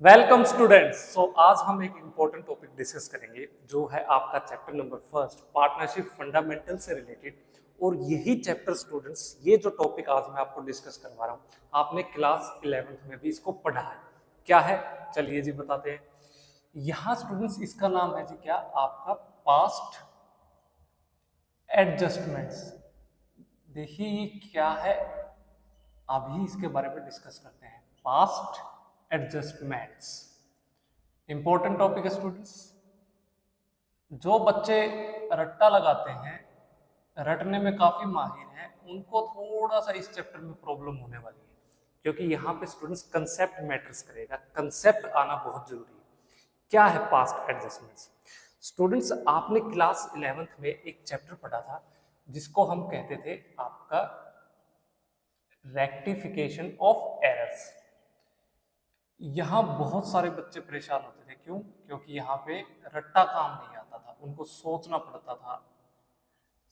Welcome students. आज हम एक इम्पोर्टेंट टॉपिक डिस्कस करेंगे जो है आपका chapter number first partnership fundamental से रिलेटेड। और यही चैप्टर स्टूडेंट्स, ये जो टॉपिक आज मैं आपको डिस्कस करवा रहा हूँ, आपने क्लास 11th में भी इसको पढ़ा है। क्या है, चलिए जी बताते हैं। यहाँ स्टूडेंट्स इसका नाम है जी क्या, आपका पास्ट एडजस्टमेंट्स। देखिए ये क्या है, अभी इसके बारे में डिस्कस करते हैं। पास्ट एडजस्टमेंट्स इंपॉर्टेंट टॉपिक है स्टूडेंट्स। जो बच्चे रट्टा लगाते हैं, रटने में काफी माहिर हैं, उनको थोड़ा सा इस चैप्टर में प्रॉब्लम होने वाली है, क्योंकि यहाँ पे स्टूडेंट्स कंसेप्ट मैटर्स करेगा। कंसेप्ट आना बहुत जरूरी है। क्या है पास्ट एडजस्टमेंट्स? स्टूडेंट्स, आपने क्लास 11th में एक चैप्टर पढ़ा था जिसको हम कहते थे आपका रेक्टिफिकेशन ऑफ एरर्स। यहाँ बहुत सारे बच्चे परेशान होते थे। क्यों? क्योंकि यहाँ पे रट्टा काम नहीं आता था, उनको सोचना पड़ता था,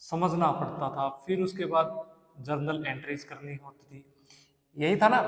समझना पड़ता था, फिर उसके बाद जर्नल एंट्रीज करनी होती थी। यही था ना।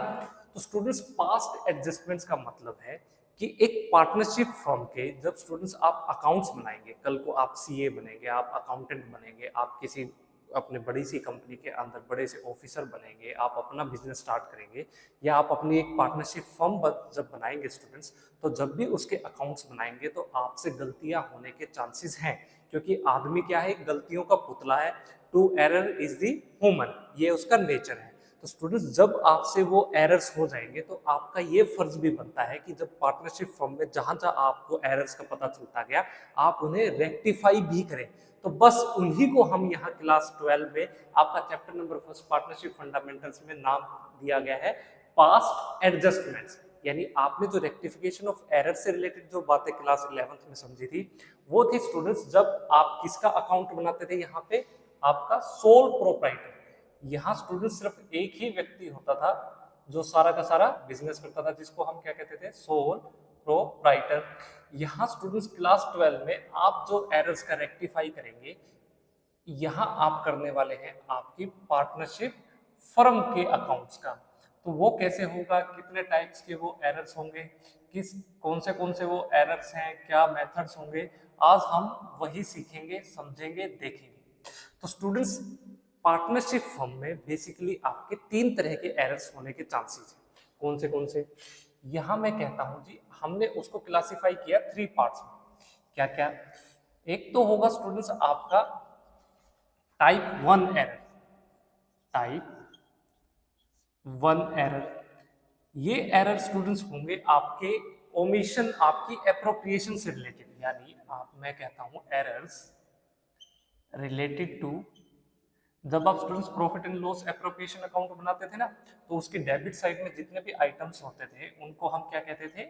तो स्टूडेंट्स, पास्ट एडजस्टमेंट्स का मतलब है कि एक पार्टनरशिप फर्म के जब स्टूडेंट्स आप अकाउंट्स बनाएंगे, कल को आप सीए बनेंगे, आप अकाउंटेंट बनेंगे, आप किसी अपने बड़ी सी कंपनी के अंदर बड़े से ऑफिसर बनेंगे, आप अपना बिजनेस स्टार्ट करेंगे, या आप अपनी एक पार्टनरशिप फर्म जब बनाएंगे स्टूडेंट्स, तो जब भी उसके अकाउंट्स बनाएंगे तो आपसे गलतियां होने के चांसेस हैं, क्योंकि आदमी क्या है, गलतियों का पुतला है। To err is the human, ये उसका नेचर है। तो स्टूडेंट्स, जब आपसे वो एरर्स हो जाएंगे तो आपका ये फर्ज भी बनता है कि जब पार्टनरशिप फर्म में जहां जहां आपको एरर्स का पता चलता गया, आप उन्हें रेक्टिफाई भी करें। तो बस उन्हीं को हम यहाँ क्लास 12 में आपका chapter number first partnership fundamentals में नाम दिया गया है पास्ट एडजस्टमेंट्स। यानी आपने जो रेक्टिफिकेशन ऑफ एरर से रिलेटेड जो बातें क्लास 11th में समझी थी, वो थी स्टूडेंट्स जब आप किसका अकाउंट बनाते थे, यहाँ पे आपका सोल प्रोप्राइटर। यहाँ स्टूडेंट्स सिर्फ एक ही व्यक्ति होता था जो सारा का सारा बिजनेस करता था, जिसको हम क्या कहते थे, सोल प्रोप्राइटर। यहाँ स्टूडेंट्स क्लास 12 में आप जो एरर्स का रेक्टिफाई करेंगे, यहाँ आप करने वाले हैं आपकी पार्टनरशिप फर्म के अकाउंट्स का। तो वो कैसे होगा, कितने टाइप्स के वो एरर्स होंगे, किस कौन से वो एरर्स हैं, क्या मेथड्स होंगे, आज हम वही सीखेंगे, समझेंगे, देखेंगे। तो स्टूडेंट्स, पार्टनरशिप फर्म में बेसिकली आपके 3 तरह के एरर्स होने के चांसेस हैं। कौन से? यहां मैं कहता हूं जी, हमने उसको क्लासिफाई किया 3 पार्ट्स में। क्या क्या? एक तो होगा स्टूडेंट्स आपका टाइप 1 एरर। टाइप 1 एरर, ये एरर स्टूडेंट्स होंगे आपके ओमिशन, आपकी एप्रोप्रिएशन से रिलेटेड। यानी आप, मैं कहता हूं एरर्स रिलेटेड टू, जब आप students profit and loss appropriation account बनाते थे ना, तो उसके डेबिट साइड में जितने भी आइटम्स होते थे उनको हम क्या कहते थे,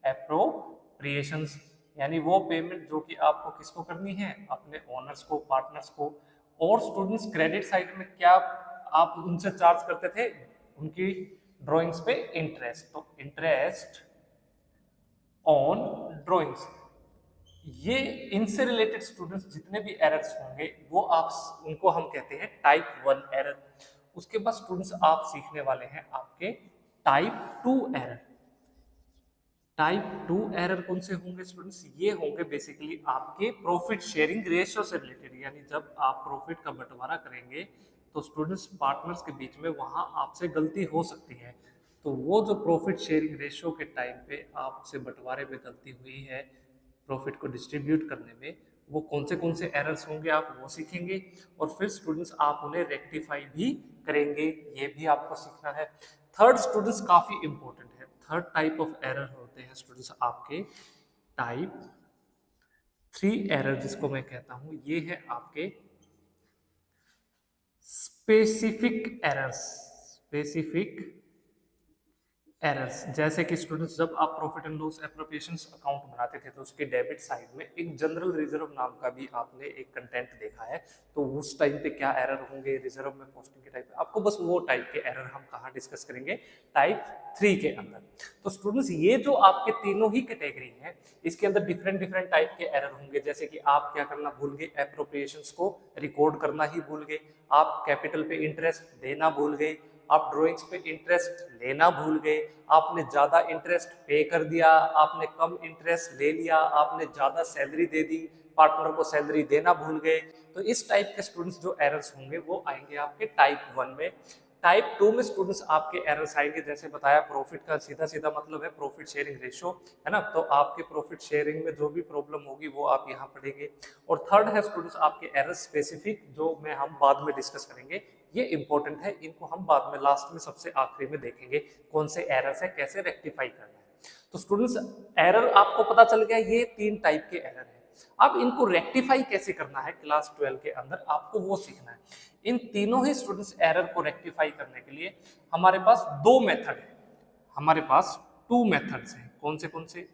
एप्रोप्रिएशंस। यानी वो पेमेंट जो कि आपको किसको करनी है, अपने ओनर्स को, पार्टनर्स को। और स्टूडेंट्स क्रेडिट साइड में क्या आप उनसे चार्ज करते थे, उनकी ड्रॉइंग्स पे इंटरेस्ट। तो इंटरेस्ट ऑन ड्रॉइंग्स, ये इनसे रिलेटेड स्टूडेंट्स जितने भी एरर्स होंगे वो आप उनको हम कहते हैं टाइप 1 एरर। उसके बाद स्टूडेंट्स आप सीखने वाले हैं आपके टाइप 2 एरर। टाइप 2 एरर कौन से होंगे स्टूडेंट्स? ये होंगे बेसिकली आपके प्रॉफिट शेयरिंग रेशियो से रिलेटेड। यानी जब आप प्रॉफिट का बंटवारा करेंगे तो स्टूडेंट्स पार्टनर्स के बीच में वहां आपसे गलती हो सकती है। तो वो जो प्रॉफिट शेयरिंग रेशियो के टाइम पे आपसे बंटवारे में गलती हुई है, प्रॉफिट को डिस्ट्रीब्यूट करने में, वो कौन से एरर्स होंगे आप वो सीखेंगे। और फिर स्टूडेंट्स आप उन्हें रेक्टिफाई भी करेंगे, ये भी आपको सीखना है। थर्ड स्टूडेंट्स काफी इंपॉर्टेंट है। थर्ड टाइप ऑफ एरर होते हैं स्टूडेंट्स आपके टाइप 3 एरर, जिसको मैं कहता हूं ये है आपके स्पेसिफिक एरर्स। स्पेसिफिक एरर्स, जैसे कि स्टूडेंट्स जब आप profit and loss appropriations account बनाते थे तो उसके डेबिट साइड में एक जनरल रिजर्व नाम का भी आपने एक कंटेंट देखा है। तो उस टाइम पे क्या एरर होंगे रिजर्व में पोस्टिंग के टाइप पे, आपको बस वो टाइप के एरर हम कहाँ डिस्कस करेंगे, टाइप 3 के अंदर। तो स्टूडेंट्स, ये जो आपके तीनों ही कैटेगरी हैं, इसके अंदर डिफरेंट टाइप के एरर होंगे। जैसे कि आप क्या करना भूल गए, एप्रोप्रिएशंस को रिकॉर्ड करना ही भूल गए, आप कैपिटल पे इंटरेस्ट देना भूल गए, आप ड्राइंग्स पे इंटरेस्ट लेना भूल गए, आपने ज़्यादा इंटरेस्ट पे कर दिया, आपने कम इंटरेस्ट ले लिया, आपने ज़्यादा सैलरी दे दी, पार्टनर को सैलरी देना भूल गए। तो इस टाइप के स्टूडेंट्स जो एरर्स होंगे वो आएंगे आपके टाइप 1 में। टाइप 2 में स्टूडेंट्स आपके एरर्स आएंगे, जैसे बताया प्रॉफिट का सीधा सीधा मतलब है प्रॉफिट शेयरिंग रेशियो, है ना, तो आपके प्रॉफिट शेयरिंग में जो भी प्रॉब्लम होगी वो आप यहाँ पढ़ेंगे। और थर्ड है स्टूडेंट्स आपके एरर स्पेसिफिक, जो मैं हम बाद में डिस्कस करेंगे, ये इंपॉर्टेंट है, इनको हम बाद में लास्ट में सबसे आखिरी में देखेंगे कौन से एरर्स है, कैसे रेक्टिफाई करना है। तो स्टूडेंट्स एरर आपको पता चल गया, ये 3 टाइप के एरर है। अब इनको रेक्टिफाई कैसे करना है क्लास 12 के अंदर आपको वो सीखना है। इन तीनों ही स्टूडेंट्स एरर को रेक्टिफाई करने के लिए हमारे पास 2 मेथड है, हमारे पास 2 मेथड्स हैं। कौन से?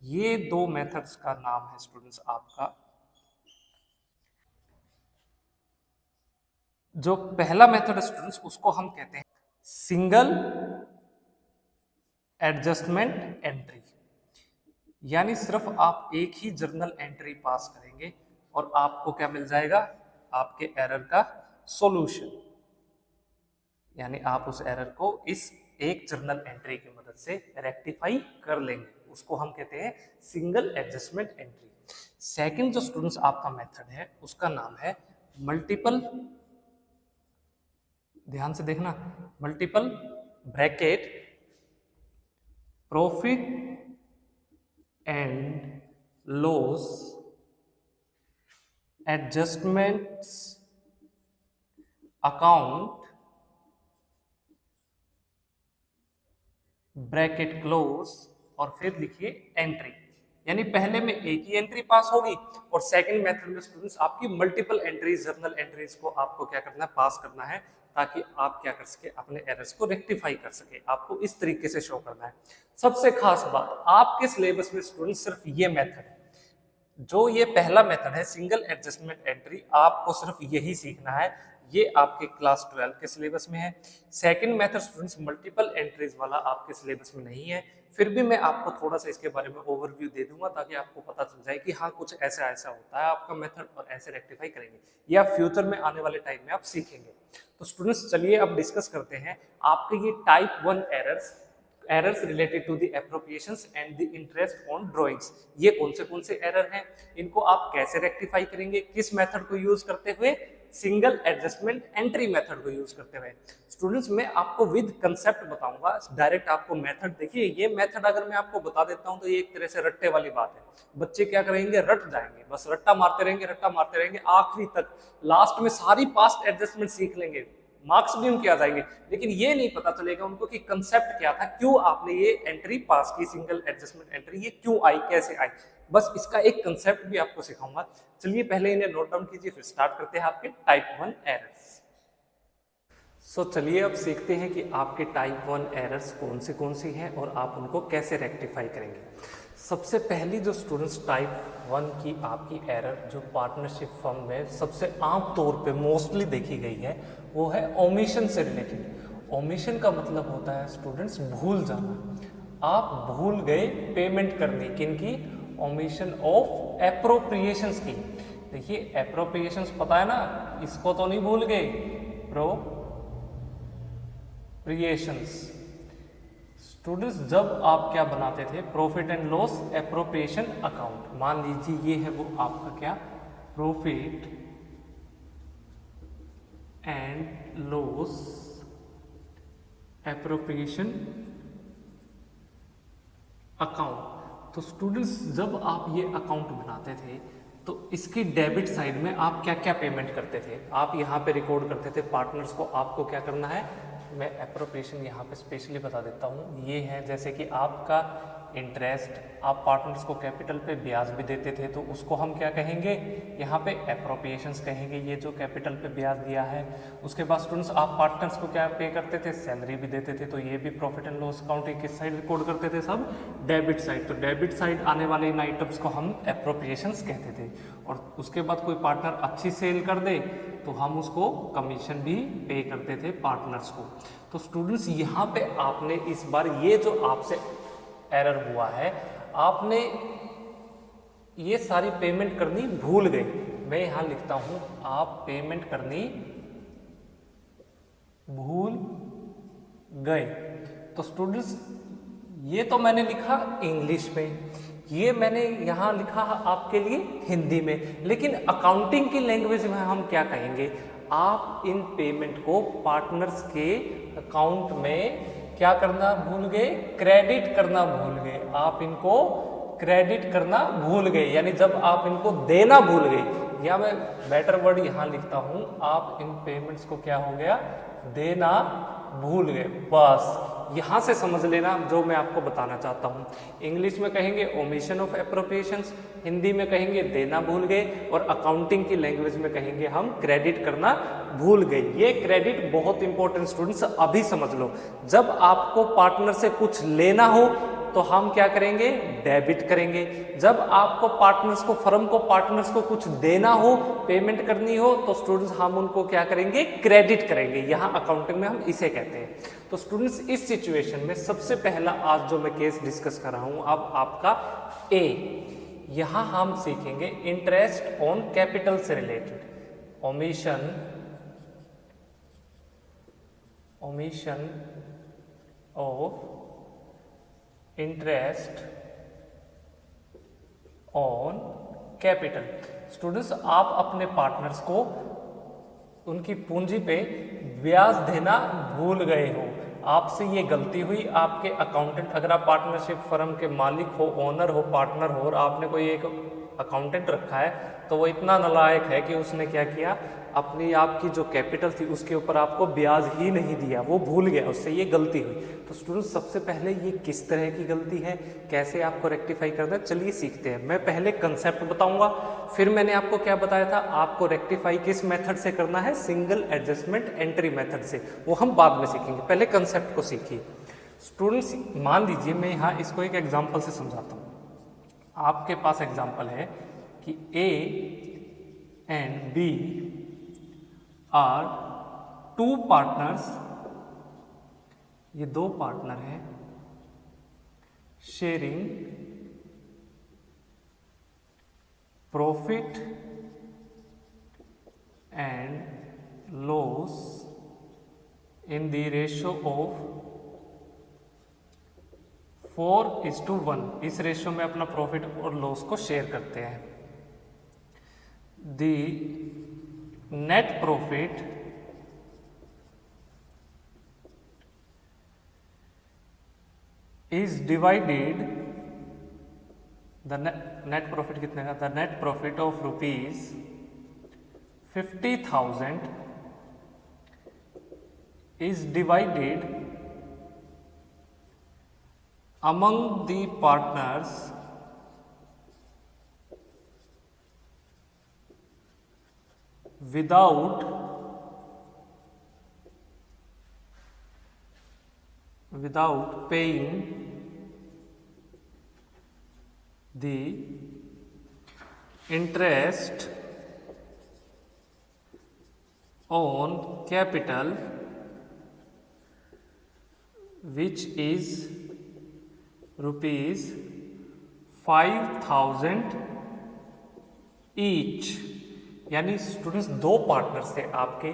ये 2 मेथड्स का नाम है स्टूडेंट्स आपका, जो पहला मेथड स्टूडेंट्स उसको हम कहते हैं सिंगल एडजस्टमेंट एंट्री, यानी सिर्फ आप एक ही जर्नल एंट्री पास करेंगे और आपको क्या मिल जाएगा, आपके एरर का सॉल्यूशन, यानी आप उस एरर को इस एक जर्नल एंट्री की मदद से रेक्टिफाई कर लेंगे, उसको हम कहते हैं सिंगल एडजस्टमेंट एंट्री। सेकंड जो स्टूडेंट्स आपका मेथड है उसका नाम है मल्टीपल, ध्यान से देखना, multiple bracket profit and loss adjustments account bracket close और फिर लिखिए एंट्री, यानी पहले में एक ही एंट्री पास होगी और सेकंड मेथड में स्टूडेंट्स आपकी मल्टीपल एंट्रीज, जर्नल एंट्रीज को आपको क्या करना है, पास करना है, ताकि आप क्या कर सके, अपने एरर्स को रेक्टिफाई कर सके। आपको इस तरीके से शो करना है। सबसे खास बात, आपके सिलेबस में स्टूडेंट्स सिर्फ ये मेथड है, जो ये पहला मेथड है सिंगल एडजस्टमेंट एंट्री, आपको सिर्फ यही सीखना है, ये आपके क्लास 12 के सिलेबस में है। Second method students multiple entries वाला आपके सिलेबस में नहीं है, फिर भी मैं आपको थोड़ा सा इसके बारे में ओवरव्यू दे दूंगा ताकि आपको पता चल जाए कि हाँ कुछ ऐसा ऐसा होता है आपका मेथड और ऐसे रेक्टिफाई करेंगे, या फ्यूचर में आने वाले टाइम में आप सीखेंगे। तो स्टूडेंट्स चलिए अब डिस्कस करते हैं आपके ये type 1 errors related to the appropriations and the interest on drawings. ये कौन से एरर हैं, इनको आप कैसे रेक्टिफाई करेंगे, किस मेथड को यूज करते हुए, सिंगल एडजस्टमेंट एंट्री मेथड को यूज करते हुए। स्टूडेंट्स मैं आपको विद कंसेप्ट बताऊंगा, डायरेक्ट आपको मेथड, देखिए ये मेथड अगर मैं आपको बता देता हूं तो ये एक तरह से रट्टे वाली बात है, बच्चे क्या करेंगे, रट जाएंगे, बस रट्टा मारते रहेंगे आखिरी तक, लास्ट में सारी पास्ट एडजस्टमेंट सीख लेंगे, मार्क्स भी उनके आ जाएंगे, लेकिन ये नहीं पता चलेगा उनको कि कंसेप्ट क्या था, क्यों आपने ये एंट्री पास की, सिंगल एडजस्टमेंट एंट्री, ये क्यों आई, कैसे आई। बस इसका एक कंसेप्ट भी आपको सिखाऊंगा। चलिए पहले इन्हें नोट डाउन कीजिए, फिर स्टार्ट करते हैं आपके टाइप 1 एरर्स। सो चलिए अब सीखते हैं कि आपके टाइप 1 एरर्स कौन सी हैं और आप उनको कैसे रेक्टिफाई करेंगे। सबसे पहली जो स्टूडेंट्स टाइप 1 की आपकी एरर जो पार्टनरशिप फर्म में सबसे आम तौर पे मोस्टली देखी गई है वो है ओमिशन से रिलेटेड। ओमिशन का मतलब होता है स्टूडेंट्स भूल जाना। आप भूल गए पेमेंट करनी, किनकी, ओमिशन ऑफ एप्रोप्रिएशंस की। देखिए एप्रोप्रिएशंस पता है ना, इसको तो नहीं भूल गए, एप्रोप्रिएशंस। स्टूडेंट्स जब आप क्या बनाते थे, profit and loss appropriation account, मान लीजिए ये है वो आपका क्या, profit and loss appropriation account. तो स्टूडेंट्स जब आप ये अकाउंट बनाते थे तो इसकी डेबिट साइड में आप क्या क्या पेमेंट करते थे, आप यहाँ पे रिकॉर्ड करते थे पार्टनर्स को, आपको क्या करना है, मैं एप्रोप्रिएशन यहाँ पे स्पेशली बता देता हूँ। ये है जैसे कि आपका इंटरेस्ट, आप पार्टनर्स को कैपिटल पे ब्याज भी देते थे तो उसको हम क्या कहेंगे, यहाँ पे एप्रोप्रिएशंस कहेंगे, ये जो कैपिटल पे ब्याज दिया है। उसके बाद स्टूडेंट्स आप पार्टनर्स को क्या पे करते थे, सैलरी भी देते थे, तो ये भी प्रॉफिट एंड लॉस अकाउंट किस साइड रिकॉर्ड करते थे, सब डेबिट साइड। तो डेबिट साइड आने वाले इन आइटम्स को हम एप्रोप्रिएशंस कहते थे। और उसके बाद कोई पार्टनर अच्छी सेल कर दे तो हम उसको कमीशन भी पे करते थे पार्टनर्स को। तो स्टूडेंट्स यहाँ पे आपने इस बार ये जो आपसे एरर हुआ है, आपने ये सारी पेमेंट करनी भूल गए। मैं यहां लिखता हूं, आप पेमेंट करनी भूल गए। तो स्टूडेंट्स ये तो मैंने लिखा इंग्लिश में, ये मैंने यहाँ लिखा आपके लिए हिंदी में, लेकिन अकाउंटिंग की लैंग्वेज में हम क्या कहेंगे? आप इन पेमेंट को पार्टनर्स के अकाउंट में क्या करना भूल गए? क्रेडिट करना भूल गए। आप इनको क्रेडिट करना भूल गए, यानी जब आप इनको देना भूल गए, या मैं बेटर वर्ड यहाँ लिखता हूँ, आप इन पेमेंट्स को क्या हो गया? देना भूल गए। बस यहाँ से समझ लेना जो मैं आपको बताना चाहता हूँ। इंग्लिश में कहेंगे ओमिशन ऑफ एप्रोप्रिएशंस, हिंदी में कहेंगे देना भूल गए, और अकाउंटिंग की लैंग्वेज में कहेंगे हम क्रेडिट करना भूल गए। ये क्रेडिट बहुत इंपॉर्टेंट स्टूडेंट्स, अभी समझ लो। जब आपको पार्टनर से कुछ लेना हो तो हम क्या करेंगे? डेबिट करेंगे। जब आपको पार्टनर्स को, फर्म को पार्टनर्स को कुछ देना हो, पेमेंट करनी हो, तो स्टूडेंट्स हम उनको क्या करेंगे? क्रेडिट करेंगे। यहाँ अकाउंटिंग में हम इसे कहते हैं। तो स्टूडेंट्स इस सिचुएशन में सबसे पहला आज जो मैं केस डिस्कस कर रहा हूं, अब आपका ए, यहां हम सीखेंगे इंटरेस्ट ऑन कैपिटल से related. Omission of interest on capital. Students आप अपने पार्टनर्स को उनकी पूंजी पे ब्याज देना भूल गए हो, आपसे ये गलती हुई। आपके अकाउंटेंट, अगर आप पार्टनरशिप फर्म के मालिक हो, ओनर हो, पार्टनर हो, और आपने कोई एक अकाउंटेंट रखा है, तो वो इतना नालायक है कि उसने क्या किया? अपनी आपकी जो कैपिटल थी उसके ऊपर आपको ब्याज ही नहीं दिया, वो भूल गया, उससे ये गलती हुई। तो स्टूडेंट्स सबसे पहले ये किस तरह की गलती है, कैसे आपको रेक्टिफाई करना है, चलिए सीखते हैं। मैं पहले कंसेप्ट बताऊंगा, फिर मैंने आपको क्या बताया था, आपको रेक्टिफाई किस मेथड से करना है? सिंगल एडजस्टमेंट एंट्री मेथड से। वो हम बाद में सीखेंगे, पहले कंसेप्ट को सीखिए। स्टूडेंट्स मान लीजिए मैं यहाँ इसको एक एग्जाम्पल से समझाता हूँ। आपके पास एग्जाम्पल है कि A and B are two partners, ये दो पार्टनर हैं, sharing profit and loss in the ratio of 4:1। इस रेशियो में अपना प्रॉफिट और लॉस को शेयर करते हैं। The net profit is divided, the net profit कितने का? The net profit of ₹50,000 is divided among the partners without paying the interest on capital, which is ₹5,000 each. यानी स्टूडेंट्स दो पार्टनर थे आपके,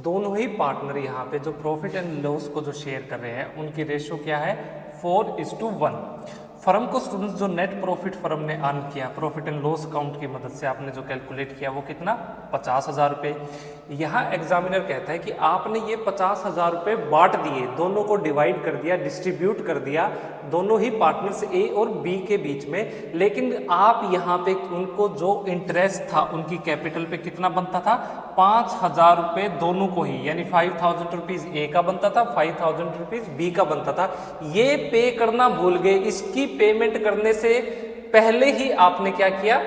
दोनों ही पार्टनर यहाँ पे जो प्रॉफिट एंड लॉस को जो शेयर कर रहे हैं, उनकी रेशियो क्या है? 4:1। फर्म को स्टूडेंट्स जो नेट प्रॉफिट फर्म ने अर्न किया प्रॉफिट एंड लॉस अकाउंट की मदद से आपने जो कैलकुलेट किया, वो कितना? 50,000 रुपये। यहाँ एग्जामिनर कहता है कि आपने ये 50,000 रुपये बांट दिए, दोनों को डिवाइड कर दिया, डिस्ट्रीब्यूट कर दिया दोनों ही पार्टनर्स ए और बी के बीच में, लेकिन आप यहाँ पे उनको जो इंटरेस्ट था उनकी कैपिटल पे कितना बनता था? 5,000 रुपये दोनों को ही, यानी 5,000 रुपीज़ ए का बनता था, 5,000 रुपीज़ बी का बनता था। ये पे करना भूल गए। इसकी पेमेंट करने से पहले ही आपने क्या किया?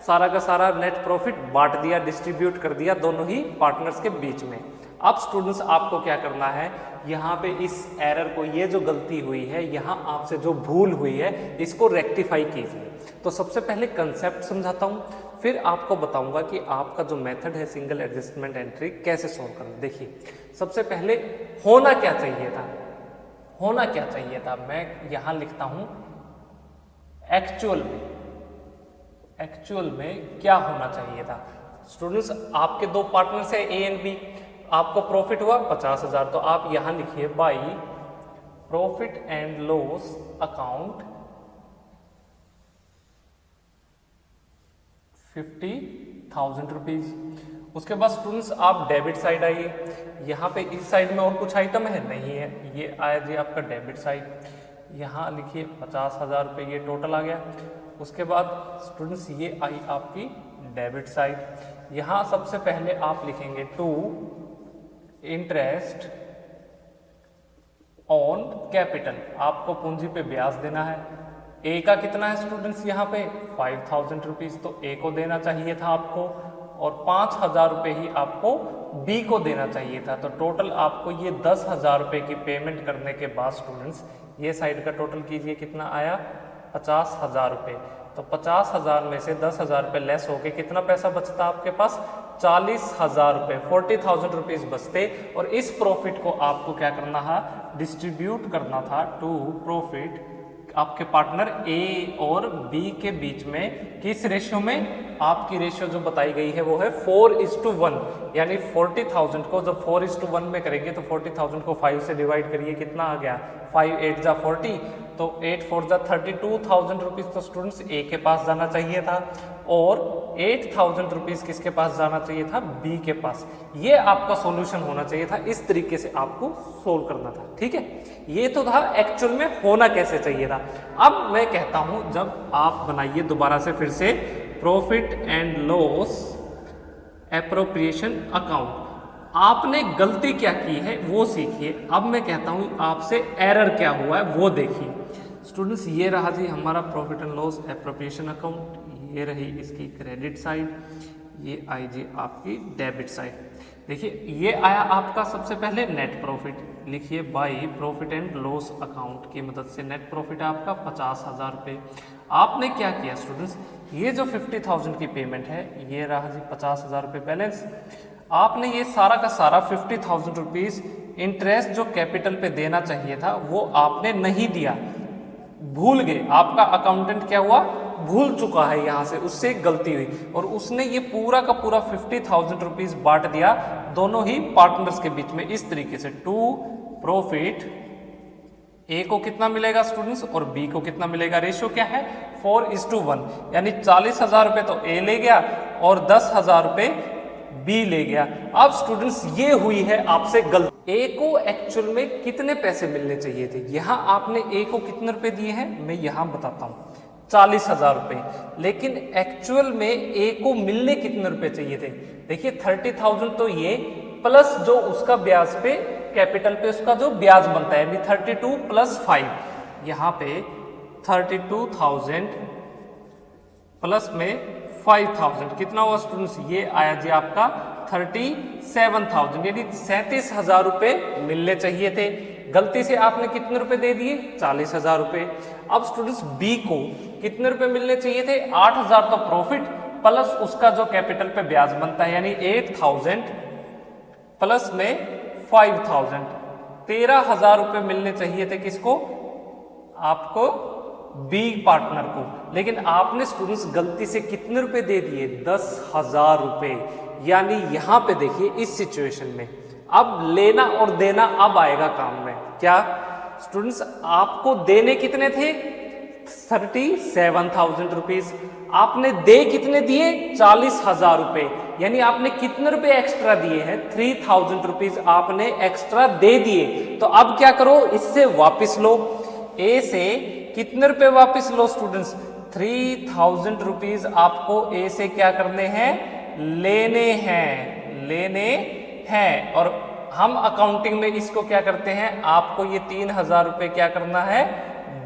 सारा का सारा नेट प्रॉफिट बांट दिया, डिस्ट्रीब्यूट कर दिया दोनों ही पार्टनर्स के बीच में। अब स्टूडेंट्स आपको क्या करना है? यहाँ पे इस एरर को, ये जो गलती हुई है, यहाँ आपसे जो भूल हुई है, इसको रेक्टिफाई कीजिए। तो सबसे पहले कंसेप्ट समझाता हूँ, फिर आपको बताऊंगा कि आपका जो मेथड है सिंगल एडजस्टमेंट एंट्री कैसे सॉल्व करना। देखिए सबसे पहले होना क्या चाहिए था? होना क्या चाहिए था? मैं यहाँ लिखता हूँ एक्चुअल में क्या होना चाहिए था। स्टूडेंट्स आपके दो पार्टनर्स है ए एंड बी, आपको प्रॉफिट हुआ 50,000, तो आप यहाँ लिखिए by profit and loss account 50,000 rupees. उसके बाद स्टूडेंट्स आप डेबिट साइड आइए, यहाँ पे इस साइड में और कुछ आइटम है नहीं है, ये आया जी आपका डेबिट साइड। यहाँ लिखिए 50,000 रुपये, ये टोटल आ गया। उसके बाद स्टूडेंट्स ये आई आपकी डेबिट साइड। यहाँ सबसे पहले आप लिखेंगे टू इंटरेस्ट ऑन कैपिटल, आपको पूंजी पे ब्याज देना है। ए का कितना है स्टूडेंट्स यहाँ पे 5,000 रुपीज, तो ए को देना चाहिए था आपको, और 5,000 रुपये ही आपको बी को देना चाहिए था। तो टोटल आपको ये 10,000 रुपये की पेमेंट करने के बाद स्टूडेंट्स ये साइड का टोटल कीजिए कितना आया 50,000 रुपये। तो 50,000 में से 10,000 रुपये लेस होके कितना पैसा बचता आपके पास 40,000 रुपये, 40,000 रुपीज बचते। और इस प्रॉफिट को आपको क्या करना था, डिस्ट्रीब्यूट करना था टू प्रॉफिट आपके पार्टनर ए और बी के बीच में। किस रेशियो में, आपकी रेशियो जो बताई गई है वो है 4:1, यानी 40,000 को जब 4:1 में करेंगे तो 40,000 को 5 से डिवाइड करिए, कितना आ गया 5 8 जा 40, तो 8 4 जा 32,000 रुपीज तो स्टूडेंट्स ए के पास जाना चाहिए था, और 8,000 रुपीज किसके पास जाना चाहिए था, बी के पास। ये आपका सॉल्यूशन होना चाहिए था, इस तरीके से आपको सोल्व करना था। ठीक है, ये तो था एक्चुअल में होना कैसे चाहिए था। अब मैं कहता हूं जब आप बनाइए दोबारा से फिर से profit and loss appropriation account, आपने गलती क्या की है वो सीखिए। अब मैं कहता हूं आपसे एरर क्या हुआ है वो देखिए। स्टूडेंट्स ये रहा जी हमारा profit and loss appropriation account, ये रही इसकी क्रेडिट साइड, ये आई जी आपकी डेबिट साइड। देखिए ये आया आपका सबसे पहले नेट प्रॉफिट, लिखिए by profit and loss account की मदद से नेट प्रॉफिट है आपका 50,000 रुपये। आपने क्या किया स्टूडेंट्स, ये जो 50,000 की पेमेंट है ये रहा जी 50,000 रुपये बैलेंस। आपने ये सारा का सारा 50,000 रुपीज इंटरेस्ट जो कैपिटल पे देना चाहिए था वो आपने नहीं दिया, भूल गए। आपका अकाउंटेंट क्या हुआ, भूल चुका है, यहाँ से उससे एक गलती हुई और उसने ये पूरा का पूरा 50,000 रुपीज बांट दिया दोनों ही पार्टनर्स के बीच में इस तरीके से। टू प्रॉफिट, ए को कितना मिलेगा स्टूडेंट्स और बी को कितना मिलेगा, रेशियो क्या है 4:1, यानी 40,000 रुपये तो ए ले गया और 10,000 रुपये बी ले गया। अब स्टूडेंट्स ये हुई है आपसे गलती, ए को एक्चुअल में कितने पैसे मिलने चाहिए थे, यहां आपने ए को कितने रुपए दिए हैं मैं यहां बताता हूं 40,000 रुपए, लेकिन एक्चुअल में ए को मिलने कितने रुपए चाहिए थे। देखिए 30,000 तो ये प्लस जो उसका ब्याज पे कैपिटल पे उसका जो ब्याज बनता है 32 + 5, यहाँ पे 32,000 प्लस में 5,000 कितना हुआ स्टूडेंट्स, ये आया जी आपका 37,000, यानी 37,000 रुपए मिलने चाहिए थे। गलती से आपने कितने रुपए दे दिए 40,000 रुपए। अब स्टूडेंट्स बी को कितने रुपए मिलने चाहिए थे 8,000 तो प्रॉफिट प्लस उसका जो कैपिटल पे ब्याज बनता है यानी 8,000 प्लस में 5,000, 13,000 रुपए मिलने चाहिए थे किसको, आपको बी पार्टनर को। लेकिन आपने स्टूडेंट्स गलती से कितने रुपए दे दिए 10,000 रुपए, यानी यहां पे देखिए इस सिचुएशन में अब लेना और देना अब आएगा काम में। क्या स्टूडेंट्स आपको देने कितने थे 37,000 रुपीज, आपने दे कितने दिए 40,000 रुपए, यानी आपने कितने रुपए एक्स्ट्रा दिए हैं 3,000 रुपीज आपने एक्स्ट्रा दे दिए। तो अब क्या करो इससे वापिस लो, ए से कितने रुपए वापस लो स्टूडेंट्स 3,000 रुपीज आपको ए से क्या करने हैं, लेने हैं। और हम अकाउंटिंग में इसको क्या करते हैं, आपको ये 3,000 रुपए क्या करना है,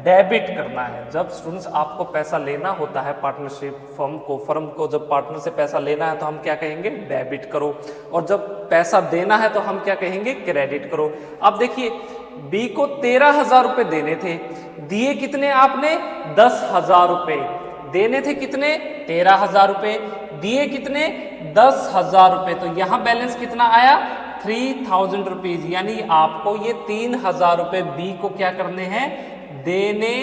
डेबिट करना है। जब स्टूडेंट्स आपको पैसा लेना होता है पार्टनरशिप फर्म को जब पार्टनर से पैसा लेना है तो हम क्या कहेंगे डेबिट करो, और जब पैसा देना है तो हम क्या कहेंगे क्रेडिट करो। अब देखिए बी को 13,000 रुपए देने थे, दिए कितने आपने 10,000 रुपए, देने थे कितने 13,000 रुपए, दिए कितने 10,000 रुपए, तो यहां बैलेंस कितना आया 3,000 रुपीज, यानी आपको ये 3,000 रुपए बी को क्या करने हैं, देने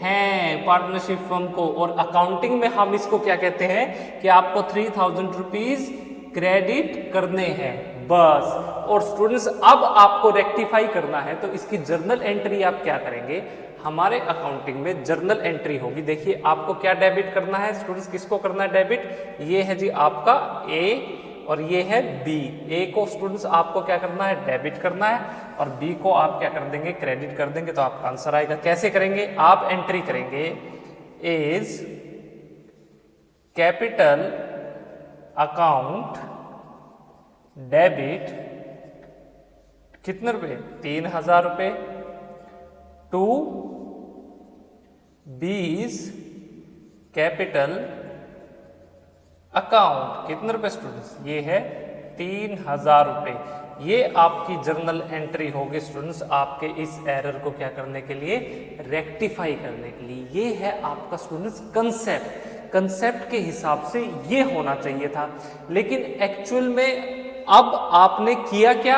हैं पार्टनरशिप फर्म को। और अकाउंटिंग में हम इसको क्या कहते हैं कि आपको 3,000 रुपीज क्रेडिट करने हैं बस। और स्टूडेंट्स अब आपको रेक्टिफाई करना है तो इसकी जर्नल एंट्री आप क्या करेंगे, हमारे अकाउंटिंग में जर्नल एंट्री होगी। देखिए आपको क्या डेबिट करना है स्टूडेंट्स, किसको करना है डेबिट, ये है जी आपका ए और ये है बी। ए को स्टूडेंट्स आपको क्या करना है डेबिट करना है और बी को आप क्या कर देंगे क्रेडिट कर देंगे, तो आपका आंसर आएगा। कैसे करेंगे, आप एंट्री करेंगे एज कैपिटल अकाउंट डेबिट कितने रुपए, 3000 रुपए, टू बीज कैपिटल अकाउंट कितने रुपए स्टूडेंट्स, ये है 3000 रुपए। ये आपकी जर्नल एंट्री होगी स्टूडेंट्स आपके इस एरर को क्या करने के लिए, रेक्टिफाई करने के लिए। ये है आपका स्टूडेंट्स कंसेप्ट के हिसाब से ये होना चाहिए था, लेकिन एक्चुअल में अब आपने किया क्या,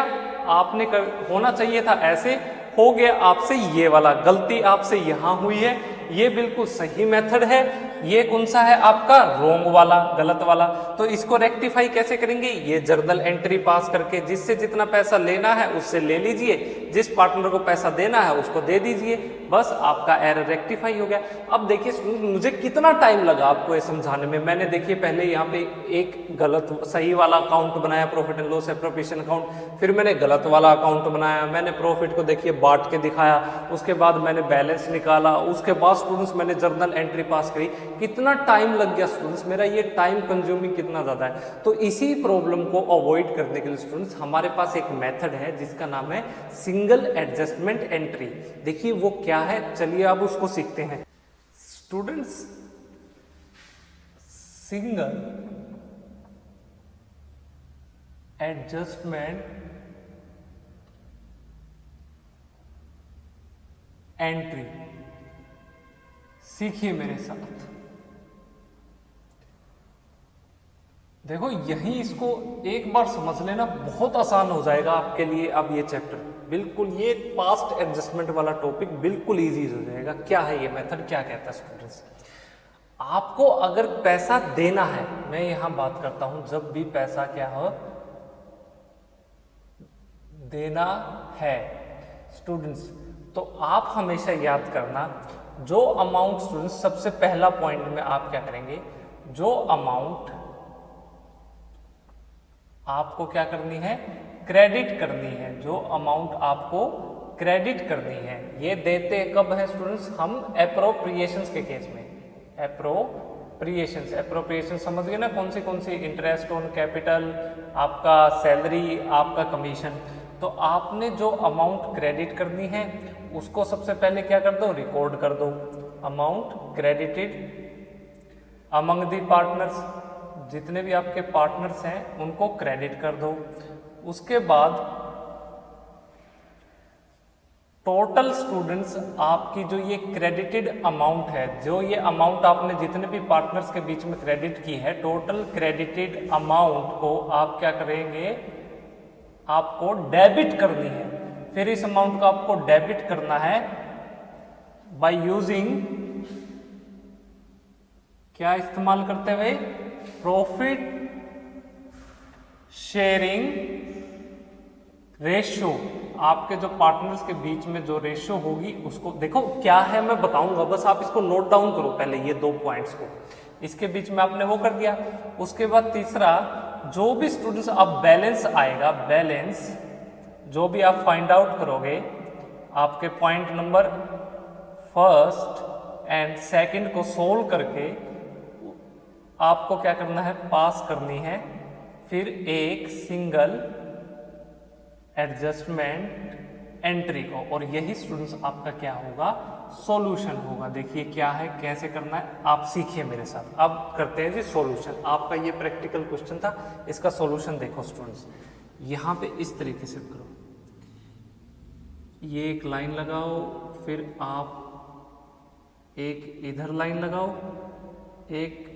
आपने होना चाहिए था ऐसे, हो गया आपसे ये वाला, गलती आपसे यहां हुई है। ये बिल्कुल सही मेथड है, ये कौन सा है आपका रोंग वाला, गलत वाला। तो इसको रेक्टिफाई कैसे करेंगे, ये जर्नल एंट्री पास करके जिससे जितना पैसा लेना है उससे ले लीजिए, जिस पार्टनर को पैसा देना है उसको दे दीजिए, बस आपका एरर रेक्टिफाई हो गया। अब देखिए मुझे कितना टाइम लगा आपको ये समझाने में। मैंने देखिए पहले यहाँ पे एक गलत सही वाला अकाउंट बनाया, profit and loss appropriation account, फिर मैंने गलत वाला अकाउंट बनाया, मैंने प्रॉफिट को देखिए बांट के दिखाया, उसके बाद मैंने बैलेंस निकाला, उसके बाद स्टूडेंट्स मैंने जर्नल एंट्री पास करी। कितना टाइम लग गया स्टूडेंट्स, मेरा ये टाइम कंज्यूमिंग कितना ज़्यादा है। तो इसी प्रॉब्लम को अवॉइड करने के लिए स्टूडेंट्स हमारे पास एक मेथड है जिसका नाम है सिंगल एडजस्टमेंट एंट्री। देखिए वो क्या है, चलिए अब उसको सीखते हैं स्टूडेंट्स। सिंगल एडजस्टमेंट एंट्री सीखिए मेरे साथ। देखो यही इसको एक बार समझ लेना, बहुत आसान हो जाएगा आपके लिए। अब ये चैप्टर बिल्कुल, ये पास्ट एडजस्टमेंट वाला टॉपिक बिल्कुल इजी हो जाएगा। क्या है ये मेथड, क्या कहता है स्टूडेंट्स, आपको अगर पैसा देना है, मैं यहां बात करता हूं जब भी पैसा क्या हो देना है स्टूडेंट्स, तो आप हमेशा याद करना जो अमाउंट स्टूडेंट्स, सबसे पहला पॉइंट में आप क्या करेंगे, जो अमाउंट आपको क्या करनी है क्रेडिट करनी है, जो अमाउंट आपको क्रेडिट करनी है, ये देते कब है स्टूडेंट्स, हम एप्रोप्रिएशंस के केस में। एप्रोप्रिएशन समझ गए ना, कौन सी इंटरेस्ट ऑन कैपिटल, आपका सैलरी, आपका कमीशन। तो आपने जो अमाउंट क्रेडिट करनी है उसको सबसे पहले क्या कर दो, रिकॉर्ड कर दो, amount credited among the partners, जितने भी आपके पार्टनर्स हैं उनको क्रेडिट कर दो। उसके बाद टोटल स्टूडेंट्स आपकी जो ये क्रेडिटेड अमाउंट है, जो ये अमाउंट आपने जितने भी पार्टनर्स के बीच में क्रेडिट की है, टोटल क्रेडिटेड अमाउंट को आप क्या करेंगे, आपको डेबिट करनी है। फिर इस अमाउंट को आपको डेबिट करना है बाय यूजिंग, क्या इस्तेमाल करते हुए, प्रॉफिट शेयरिंग रेशियो। आपके जो पार्टनर्स के बीच में जो रेशियो होगी उसको, देखो क्या है मैं बताऊंगा, बस आप इसको नोट डाउन करो पहले ये 2 पॉइंट्स को। इसके बीच में आपने वो कर दिया। उसके बाद तीसरा, जो भी स्टूडेंट्स अब बैलेंस आएगा, बैलेंस जो भी आप फाइंड आउट करोगे, आपके point number first and second को सोल्व करके आपको क्या करना है, पास करनी है फिर एक सिंगल एडजस्टमेंट एंट्री को, और यही स्टूडेंट्स आपका क्या होगा, सॉल्यूशन होगा। देखिए क्या है, कैसे करना है, आप सीखिए मेरे साथ। अब करते हैं जी सॉल्यूशन। आपका ये प्रैक्टिकल क्वेश्चन था, इसका सॉल्यूशन देखो स्टूडेंट्स। यहाँ पे इस तरीके से करो, ये एक लाइन लगाओ, फिर आप एक इधर लाइन लगाओ, एक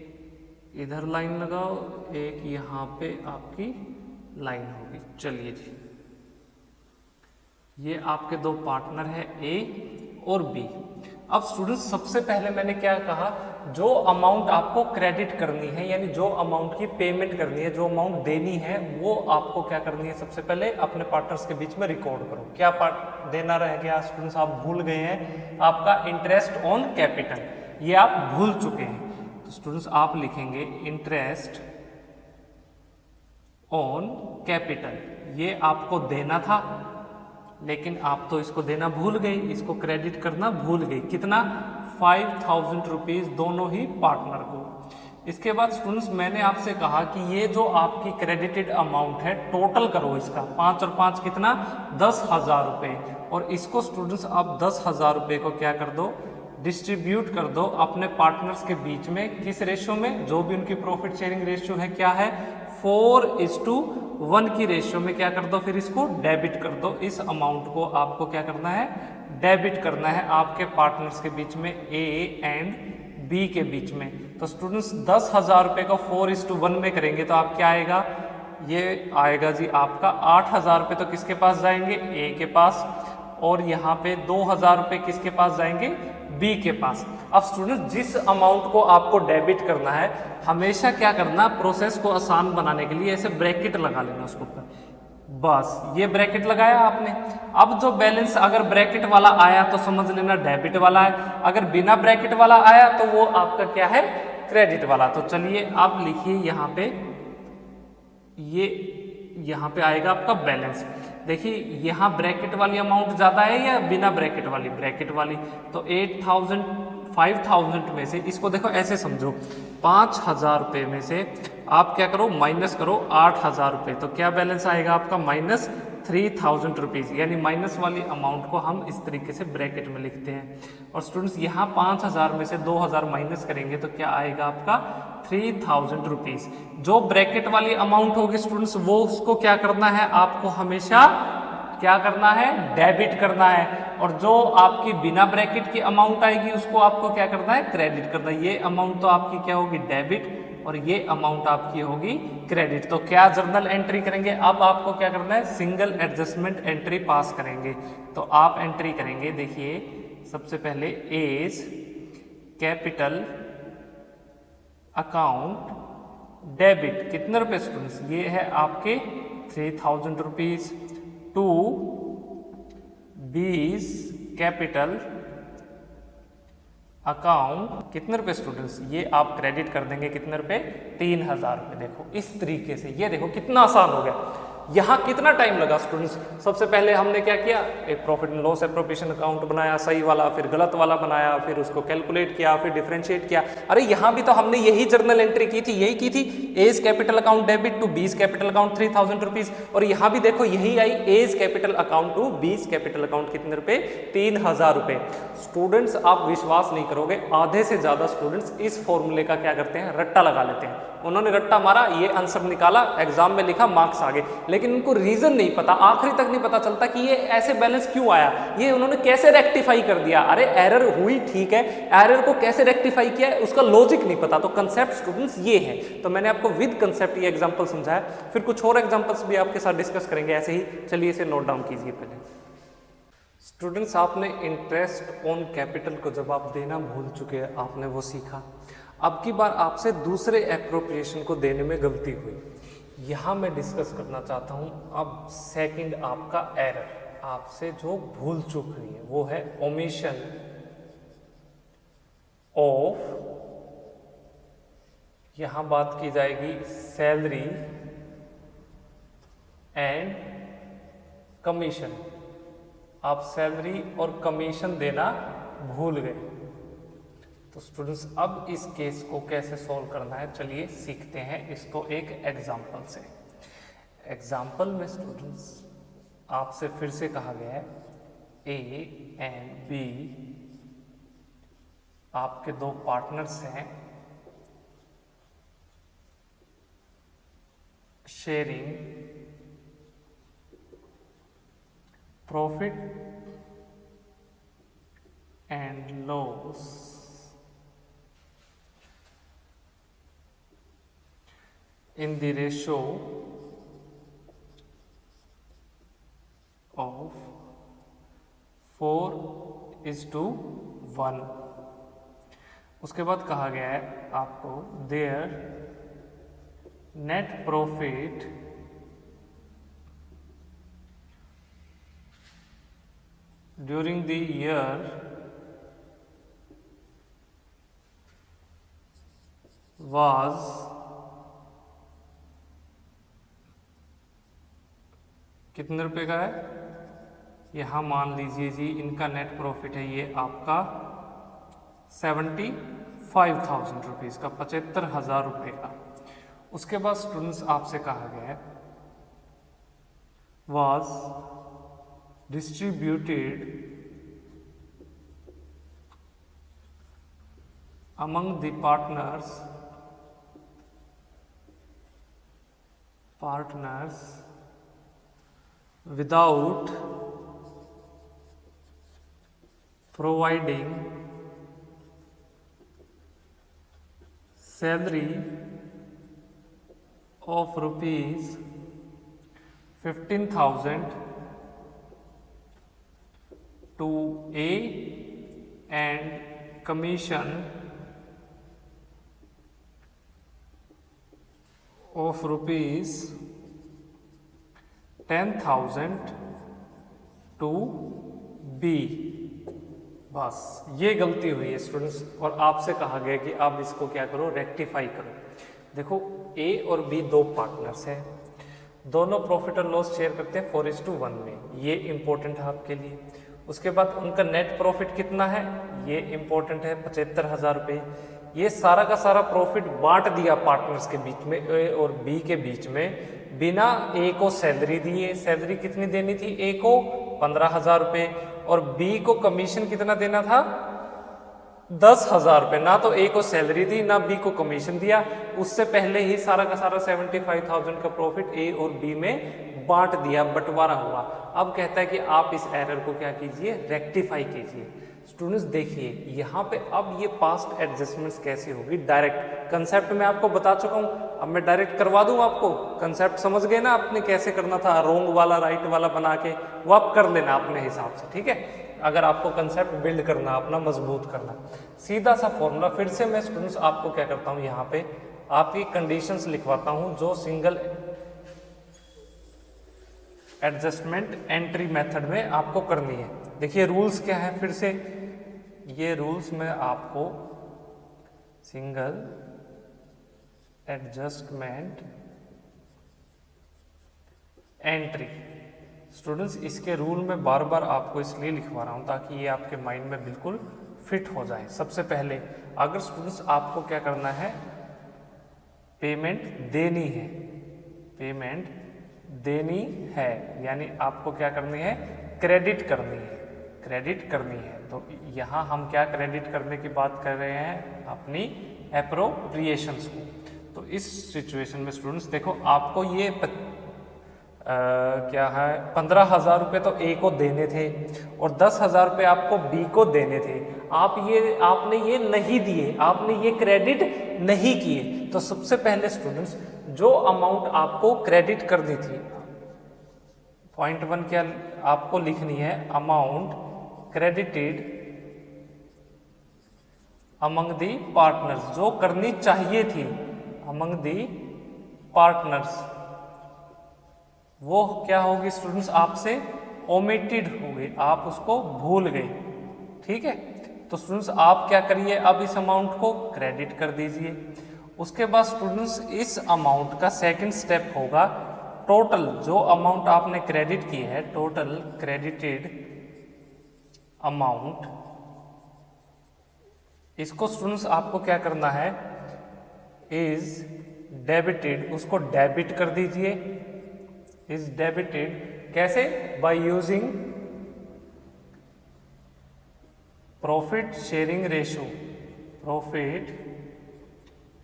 इधर लाइन लगाओ, एक यहाँ पे आपकी लाइन होगी। चलिए जी, ये आपके 2 पार्टनर है ए और बी। अब स्टूडेंट्स सबसे पहले मैंने क्या कहा, जो अमाउंट आपको क्रेडिट करनी है यानी जो अमाउंट की पेमेंट करनी है, जो अमाउंट देनी है, वो आपको क्या करनी है, सबसे पहले अपने पार्टनर्स के बीच में रिकॉर्ड करो। क्या पार्ट देना रह गया स्टूडेंट्स, आप भूल गए हैं, आपका इंटरेस्ट ऑन कैपिटल, ये आप भूल चुके हैं। तो स्टूडेंट्स आप लिखेंगे इंटरेस्ट ऑन कैपिटल, ये आपको देना था लेकिन आप तो इसको देना भूल गए, इसको क्रेडिट करना भूल गए। कितना, 5000 रुपीज दोनों ही पार्टनर को। इसके बाद स्टूडेंट्स मैंने आपसे कहा कि ये जो आपकी क्रेडिटेड अमाउंट है टोटल करो इसका, 5 और 5 कितना, 10,000 रुपये। और इसको स्टूडेंट्स आप 10,000 रुपये को क्या कर दो, डिस्ट्रीब्यूट कर दो अपने पार्टनर्स के बीच में। किस रेशियो में, जो भी उनकी प्रॉफिट शेयरिंग रेशियो है क्या है, 4:1 की रेशियो में क्या कर दो, फिर इसको डेबिट कर दो। इस अमाउंट को आपको क्या करना है, डेबिट करना है आपके पार्टनर्स के बीच में, ए एंड बी के बीच में। तो स्टूडेंट्स 10,000 रुपये को 4:1 में करेंगे तो आप क्या आएगा, ये आएगा जी आपका 8,000 रुपये तो किसके पास जाएंगे, ए के पास, और यहाँ पे 2,000 रुपये किसके पास जाएंगे, बी के पास। अब स्टूडेंट जिस अमाउंट को आपको डेबिट करना है, हमेशा क्या करना, प्रोसेस को आसान बनाने के लिए ऐसे ब्रैकेट लगा लेना उसके ऊपर, बस ये ब्रैकेट लगाया आपने। अब जो बैलेंस अगर ब्रैकेट वाला आया तो समझ लेना डेबिट वाला है, अगर बिना ब्रैकेट वाला आया तो वो आपका क्या है, क्रेडिट वाला। तो चलिए आप लिखिए यहाँ पे, ये यहाँ पे आएगा आपका बैलेंस। देखिए यहाँ ब्रैकेट वाली अमाउंट ज़्यादा है या बिना ब्रैकेट वाली, ब्रैकेट वाली। तो 5,000 में से, इसको देखो ऐसे समझो, 5,000 रुपये में से आप क्या करो, माइनस करो 8,000 रुपये, तो क्या बैलेंस आएगा आपका, -3,000 रुपीज़। यानी माइनस वाली अमाउंट को हम इस तरीके से ब्रैकेट में लिखते हैं। और स्टूडेंट्स यहाँ 5,000 में से 2,000 माइनस करेंगे तो क्या आएगा आपका 3,000 रुपीज़। जो ब्रैकेट वाली अमाउंट होगी स्टूडेंट्स, वो उसको क्या करना है, आपको हमेशा क्या करना है, डेबिट करना है। और जो आपकी बिना ब्रैकेट की अमाउंट आएगी उसको आपको क्या करना है, क्रेडिट करना है। ये अमाउंट तो आपकी क्या होगी, डेबिट, और ये अमाउंट आपकी होगी क्रेडिट। तो क्या जर्नल एंट्री करेंगे, अब आपको क्या करना है, सिंगल एडजस्टमेंट एंट्री पास करेंगे। तो आप एंट्री करेंगे, देखिए सबसे पहले एज कैपिटल अकाउंट डेबिट, कितने रुपए स्टूडेंट्स, ये है आपके 3,000 rupees, to B's capital account, कितने रुपए स्टूडेंट्स, ये आप क्रेडिट कर देंगे, कितने रुपए, 3,000 रुपए। देखो इस तरीके से, ये देखो कितना आसान हो गया। यहाँ कितना टाइम लगा स्टूडेंट्स, सबसे पहले हमने क्या किया, एक profit and loss appropriation account बनाया, सही वाला, फिर गलत वाला बनाया, फिर उसको कैलकुलेट किया, फिर डिफरेंशिएट किया। अरे यहाँ भी तो हमने यही जर्नल एंट्री की थी, यही की थी, A's capital account debit to B's capital account 3,000 rupees. और यहाँ भी देखो यही आई, A's capital account to B's capital account, कितने रुपए, 3,000 रुपए। स्टूडेंट्स आप विश्वास नहीं करोगे, आधे से ज्यादा स्टूडेंट्स इस फॉर्मूले का क्या करते हैं, रट्टा लगा लेते हैं। उन्होंने रट्टा मारा, ये आंसर निकाला, एग्जाम में लिखा, मार्क्स आ गए, लेकिन उनको रीजन नहीं पता, आखिरी तक नहीं पता चलता कि ये ऐसे बैलेंस क्यों आया, ये उन्होंने कैसे रेक्टिफाई कर दिया। अरे एरर हुई ठीक है, एरर को कैसे रेक्टिफाई किया उसका लॉजिक नहीं पता। तो कंसेप्ट स्टूडेंट्स ये है, तो मैंने आपको विद कंसेप्ट ये एग्जांपल समझाया, फिर कुछ और एग्जांपल्स भी आपके साथ डिस्कस करेंगे ऐसे ही। चलिए इसे नोट डाउन कीजिए पहले। स्टूडेंट्स आपने इंटरेस्ट ऑन कैपिटल को जब आप देना भूल चुके हैं, आपने वो सीखा। अब की बार आपसे दूसरे एप्रोप्रिएशन को देने में गलती हुई, यहाँ मैं डिस्कस करना चाहता हूँ। अब सेकंड आपका एरर, आपसे जो भूल चूक हुई है वो है ओमिशन ऑफ, यहाँ बात की जाएगी सैलरी एंड कमीशन। आप सैलरी और कमीशन देना भूल गए। तो स्टूडेंट्स अब इस केस को कैसे सॉल्व करना है, चलिए सीखते हैं इसको एक एग्जाम्पल से। एग्जाम्पल में स्टूडेंट्स आपसे फिर से कहा गया है, ए एंड बी आपके दो पार्टनर्स हैं, sharing profit and loss in the ratio of 4:1, 1। उसके बाद कहा गया है आपको there net profit during the year was कितने रुपए का है? यहाँ मान लीजिए जी इनका नेट प्रॉफिट है ये आपका 75,000 रुपीज़ का, 75,000 रुपये का। उसके बाद स्टूडेंट्स आपसे कहा गया है was distributed among the partners without providing salary of rupees 15,000 to A and commission of rupees 10,000 to B। बस ये गलती हुई है स्टूडेंट्स, और आपसे कहा गया कि आप इसको क्या करो, रेक्टिफाई करो। देखो A और B दो पार्टनर्स हैं, दोनों प्रॉफिट और लॉस शेयर करते हैं 4:1 में, ये इंपॉर्टेंट है आपके लिए। उसके बाद उनका नेट प्रॉफिट कितना है, ये इंपॉर्टेंट है 75,000 रुपये। ये सारा का सारा प्रॉफिट बांट दिया पार्टनर्स के बीच में, ए और बी के बीच में, बिना ए को सैलरी दिए। सैलरी कितनी देनी थी, ए को 15,000 रुपये, और बी को कमीशन कितना देना था, 10,000 रुपये। ना तो ए को सैलरी दी ना बी को कमीशन दिया, उससे पहले ही सारा का सारा 75,000 का प्रॉफिट ए और बी में बांट दिया, बंटवारा हुआ। अब कहता है कि आप इस एरर को क्या कीजिए, रेक्टिफाई कीजिए। स्टूडेंट्स देखिए यहाँ पे अब ये पास्ट एडजस्टमेंट्स कैसे होगी, डायरेक्ट कंसेप्ट मैं आपको बता चुका हूँ, अब मैं डायरेक्ट करवा दूँ आपको। कंसेप्ट समझ गए ना आपने कैसे करना था, रोंग वाला राइट वाला बना के, वो आप कर लेना अपने हिसाब से, ठीक है। अगर आपको कंसेप्ट बिल्ड करना, अपना मजबूत करना, सीधा सा फॉर्मूला। फिर से मैं स्टूडेंट्स आपको क्या करता हूँ, यहाँ पे आपकी कंडीशंस लिखवाता हूँ जो सिंगल एडजस्टमेंट एंट्री मेथड में आपको करनी है। देखिए रूल्स क्या है, फिर से ये रूल्स में आपको सिंगल एडजस्टमेंट एंट्री, स्टूडेंट्स इसके रूल में बार बार आपको इसलिए लिखवा रहा हूं ताकि ये आपके माइंड में बिल्कुल फिट हो जाए। सबसे पहले अगर स्टूडेंट्स आपको क्या करना है, पेमेंट देनी है, पेमेंट देनी है, यानी आपको क्या करनी है, क्रेडिट करनी है, क्रेडिट करनी है। तो यहाँ हम क्या क्रेडिट करने की बात कर रहे हैं, अपनी एप्रोप्रिएशंस को। तो इस सिचुएशन में स्टूडेंट्स देखो आपको ये क्या है, 15,000 रुपये तो ए को देने थे और 10,000 रुपये आपको बी को देने थे। आपने ये नहीं दिए, आपने ये क्रेडिट नहीं किए। तो सबसे पहले स्टूडेंट्स जो अमाउंट आपको क्रेडिट करनी थी, पॉइंट 1 क्या आपको लिखनी है, amount credited among the partners, जो करनी चाहिए थी अमंग दी पार्टनर्स, वो क्या होगी स्टूडेंट्स, आपसे ओमिटेड हो गई, आप उसको भूल गए, ठीक है। तो स्टूडेंट्स आप क्या करिए, अब इस अमाउंट को क्रेडिट कर दीजिए। उसके बाद स्टूडेंट्स इस अमाउंट का सेकंड स्टेप होगा, टोटल जो अमाउंट आपने क्रेडिट की है, टोटल क्रेडिटेड अमाउंट, इसको स्टूडेंट्स आपको क्या करना है, इज डेबिटेड, उसको डेबिट कर दीजिए। इज डेबिटेड कैसे, by using profit sharing ratio, profit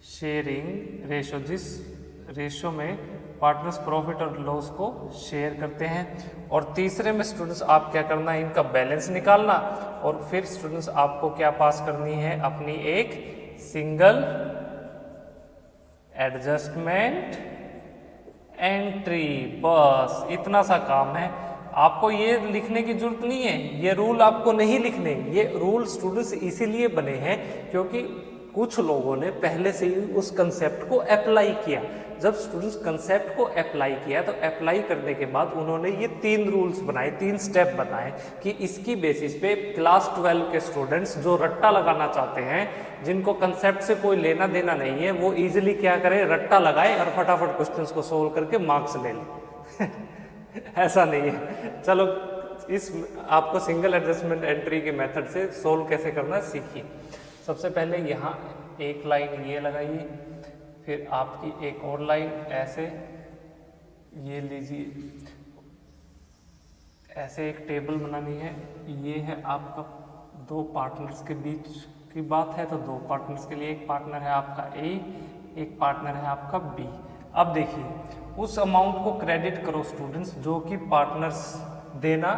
sharing ratio, जिस रेशो में पार्टनर्स प्रॉफिट और लॉस को शेयर करते हैं। और तीसरे में स्टूडेंट्स आप क्या करना है, इनका बैलेंस निकालना, और फिर स्टूडेंट्स आपको क्या पास करनी है, अपनी एक सिंगल एडजस्टमेंट एंट्री। बस इतना सा काम है। आपको ये लिखने की जरूरत नहीं है, ये रूल आपको नहीं लिखने, ये रूल स्टूडेंट्स इसीलिए बने हैं क्योंकि कुछ लोगों ने पहले से ही उस कंसेप्ट को अप्लाई किया। जब स्टूडेंट्स कंसेप्ट को अप्लाई किया तो अप्लाई करने के बाद उन्होंने ये 3 रूल्स बनाए, 3 स्टेप बनाए कि इसकी बेसिस पे क्लास 12 के स्टूडेंट्स जो रट्टा लगाना चाहते हैं, जिनको कंसेप्ट से कोई लेना देना नहीं है, वो इजीली क्या करें, रट्टा लगाए और फटाफट क्वेश्चंस को सोल्व करके मार्क्स ले लें। ऐसा नहीं है। चलो इस आपको सिंगल एडजस्टमेंट एंट्री के मेथड से सोल्व कैसे करना सीखिए। सबसे पहले यहाँ एक लाइन ये लगाइए, फिर आपकी एक और लाइन ऐसे ये लीजिए, ऐसे एक टेबल बनानी है। ये है आपका 2 पार्टनर्स के बीच की बात है, तो 2 पार्टनर्स के लिए एक पार्टनर है आपका ए, एक पार्टनर है आपका बी। अब देखिए उस अमाउंट को क्रेडिट करो स्टूडेंट्स जो कि पार्टनर्स देना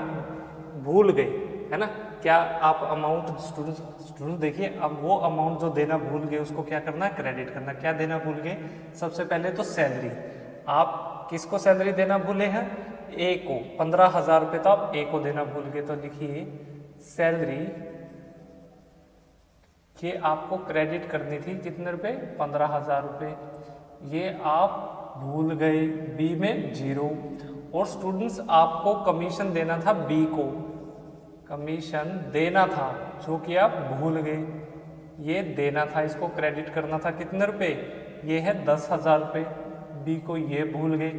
भूल गए, है ना। क्या आप अमाउंट स्टूडेंट्स देखिए, अब वो अमाउंट जो देना भूल गए उसको क्या करना है, क्रेडिट करना। क्या देना भूल गए, सबसे पहले तो सैलरी। आप किसको सैलरी देना भूले हैं, ए को। 15,000 रुपये तो आप ए को देना भूल गए, तो लिखिए सैलरी ये आपको क्रेडिट करनी थी कितने रुपए, 15,000 रुपये। ये आप भूल गए, बी में 0। और स्टूडेंट्स आपको कमीशन देना था बी को, कमीशन देना था जो कि आप भूल गए, ये देना था, इसको क्रेडिट करना था कितने रुपए, ये है 10,000 रुपये, बी को ये भूल गए।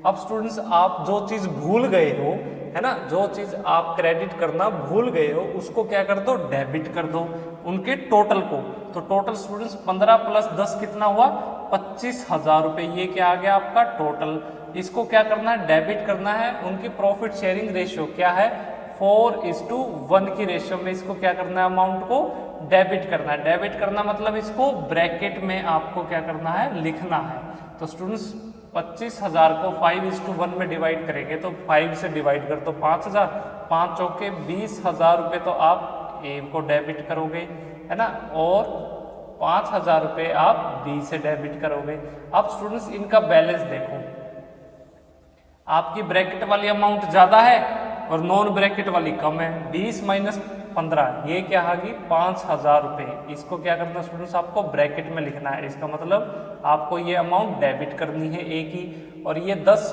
अब स्टूडेंट्स आप जो चीज़ भूल गए हो, है ना, जो चीज़ आप क्रेडिट करना भूल गए हो उसको क्या कर दो, डेबिट कर दो उनके टोटल को। तो टोटल स्टूडेंट्स 15 + 10 कितना हुआ, 25,000 रुपये। ये क्या आ गया आपका टोटल। इसको क्या करना है, डेबिट करना है। उनकी प्रॉफिट शेयरिंग रेशियो क्या है, 4:1 की रेशियो में इसको क्या करना है, अमाउंट को डेबिट करना है। डेबिट करना मतलब इसको ब्रैकेट में आपको क्या करना है, लिखना है। तो स्टूडेंट्स 25,000 को 5:1 में डिवाइड करेंगे तो 5 से डिवाइड कर तो 5,000, 5 चौके 20,000 रुपये तो आप ए को डेबिट करोगे, है ना, और 5,000 रुपये आप बी से डेबिट करोगे। अब स्टूडेंट्स इनका बैलेंस देखो, आपकी ब्रैकेट वाली अमाउंट ज़्यादा है और नॉन ब्रैकेट वाली कम है। 20 - 15 ये क्या आ गई, 5,000 रुपये। इसको क्या करना स्टूडेंट्स, आपको ब्रैकेट में लिखना है। इसका मतलब आपको ये अमाउंट डेबिट करनी है ए की, और ये 10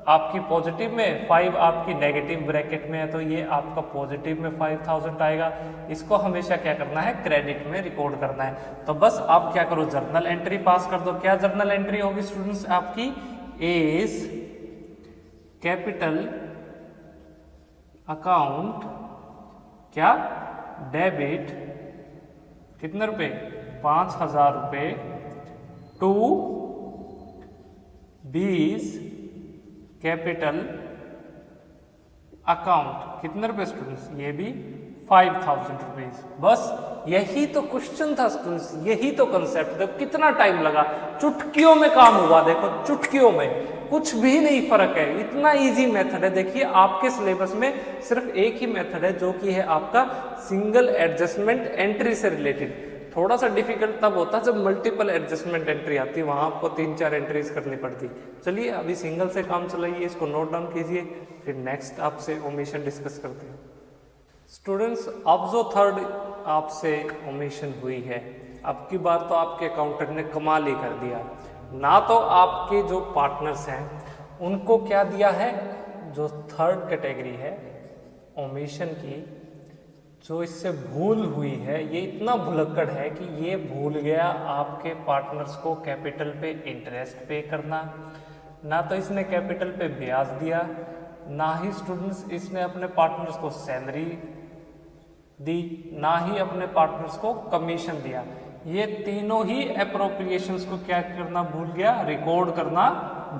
आपकी पॉजिटिव में, 5 आपकी नेगेटिव ब्रैकेट में है, तो ये आपका पॉजिटिव में 5,000 आएगा। इसको हमेशा क्या करना है, क्रेडिट में रिकॉर्ड करना है। तो बस आप क्या करो, जर्नल एंट्री पास कर दो। क्या जर्नल एंट्री होगी स्टूडेंट्स आपकी, इज कैपिटल अकाउंट क्या, डेबिट कितने रुपए, 5,000 रुपये टू 20 कैपिटल अकाउंट कितने रुपए स्टूडेंट्स, ये भी 5,000 रुपीज। बस यही तो क्वेश्चन था स्टूडेंट्स, यही तो कंसेप्ट था। कितना टाइम लगा, चुटकियों में काम हुआ। देखो चुटकियों में, कुछ भी नहीं फर्क है, इतना इजी मेथड है। देखिए आपके सिलेबस में सिर्फ एक ही मेथड है जो कि है आपका सिंगल एडजस्टमेंट एंट्री से रिलेटेड। थोड़ा सा डिफिकल्ट तब होता है जब मल्टीपल एडजस्टमेंट एंट्री आती है, वहां आपको 3-4 एंट्रीज करनी पड़ती। चलिए अभी सिंगल से काम चलाइए, इसको नोट डाउन कीजिए, फिर नेक्स्ट आपसे ओमिशन डिस्कस करते हैं। स्टूडेंट्स अब जो थर्ड आपसे ओमिशन हुई है, अब की बार तो आपके अकाउंटेंट ने कमाल ही कर दिया। ना तो आपके जो पार्टनर्स हैं उनको क्या दिया है, जो थर्ड कैटेगरी है ओमिशन की, जो इससे भूल हुई है, ये इतना भुलक्कड़ है कि ये भूल गया आपके पार्टनर्स को कैपिटल पे इंटरेस्ट पे करना। ना तो इसने कैपिटल पे ब्याज दिया, ना ही स्टूडेंट्स इसने अपने पार्टनर्स को सैलरी दी, ना ही अपने पार्टनर्स को कमीशन दिया। ये तीनों ही एप्रोप्रिएशंस को क्या करना भूल गया, रिकॉर्ड करना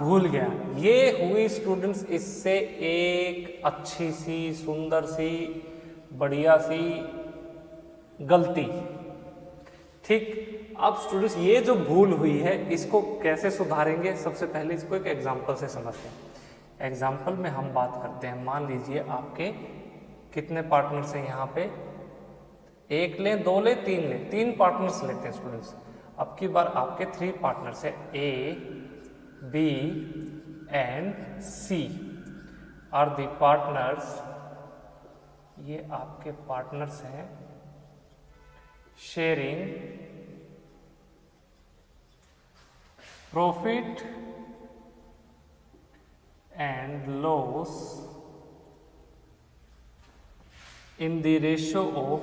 भूल गया। ये हुई स्टूडेंट्स इससे एक अच्छी सी, सुंदर सी, बढ़िया सी गलती। ठीक, अब स्टूडेंट्स ये जो भूल हुई है इसको कैसे सुधारेंगे, सबसे पहले इसको एक एग्जाम्पल से समझते हैं। एग्जाम्पल में हम बात करते हैं, मान लीजिए आपके कितने पार्टनर्स हैं यहाँ पे, 1 लें, 2 लें, 3 लें, 3 पार्टनर्स लेते हैं स्टूडेंट्स। अब की बार आपके 3 पार्टनर्स है, A, B and C। Are the partners, ये आपके पार्टनर्स हैं, sharing profit and loss in the ratio of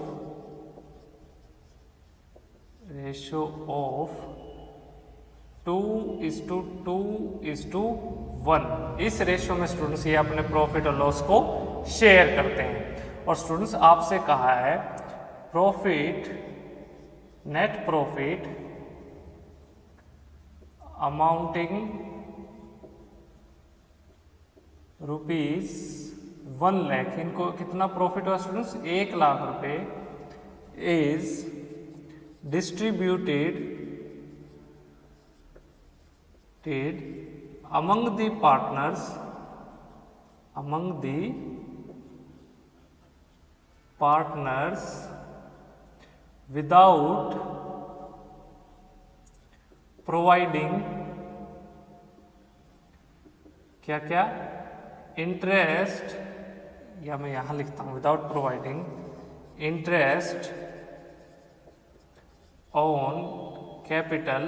2:2:1। इस रेशियो में स्टूडेंट्स ये अपने प्रॉफिट और लॉस को शेयर करते हैं। और स्टूडेंट्स आपसे कहा है profit, net profit amounting ₹1 lakh, इनको कितना प्रॉफिट हुआ स्टूडेंट्स, 1 लाख रुपए, is distributed among the partners without providing क्या क्या इंटरेस्ट, या मैं यहां लिखता हूं without providing interest on capital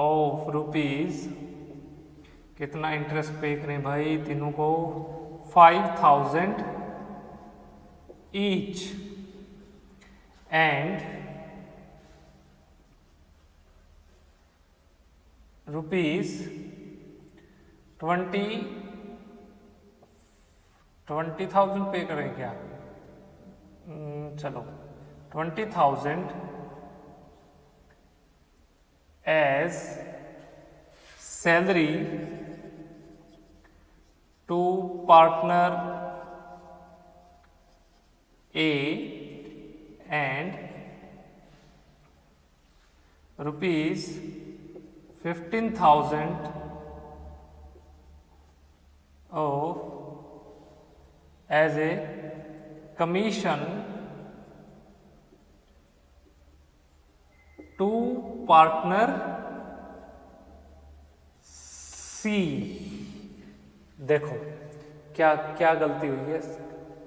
of ₹, कितना इंटरेस्ट पे करें भाई तीनों को, 5,000 ईच, एंड ₹20,000 पे करें क्या, चलो 20,000 as salary to partner A and ₹15,000 of as a commission to partner C। देखो क्या क्या गलती हुई है,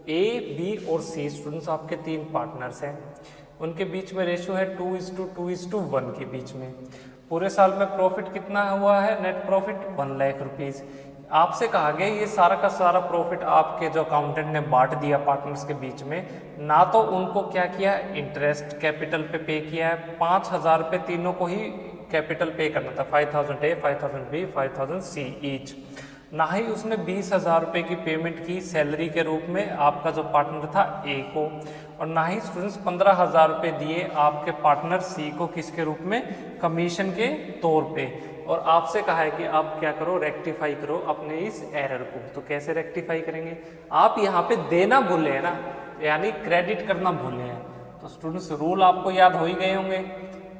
ए, बी और सी स्टूडेंट्स आपके 3 पार्टनर्स हैं, उनके बीच में रेशियो है 2:2:1 के बीच में। पूरे साल में प्रॉफिट कितना हुआ है, नेट प्रॉफिट 1 लाख रुपीज। आपसे कहा गया ये सारा का सारा प्रॉफिट आपके जो अकाउंटेंट ने बांट दिया पार्टनर्स के बीच में, ना तो उनको क्या किया, इंटरेस्ट कैपिटल पे किया है, 5,000 रुपये तीनों को ही कैपिटल पे करना था, 5,000 ए, 5,000 बी, 5,000 सी ईच। ना ही उसने 20,000 रुपये की पेमेंट की सैलरी के रूप में आपका जो पार्टनर था ए को, और ना ही स्टूडेंट्स 15,000 रुपये दिए आपके पार्टनर सी को किसके रूप में, कमीशन के तौर पे। और आपसे कहा है कि आप क्या करो, रेक्टिफाई करो अपने इस एरर को। तो कैसे रेक्टिफाई करेंगे, आप यहाँ पे देना भूले हैं ना, यानी क्रेडिट करना भूले हैं। तो स्टूडेंट्स रूल आपको याद हो ही गए होंगे।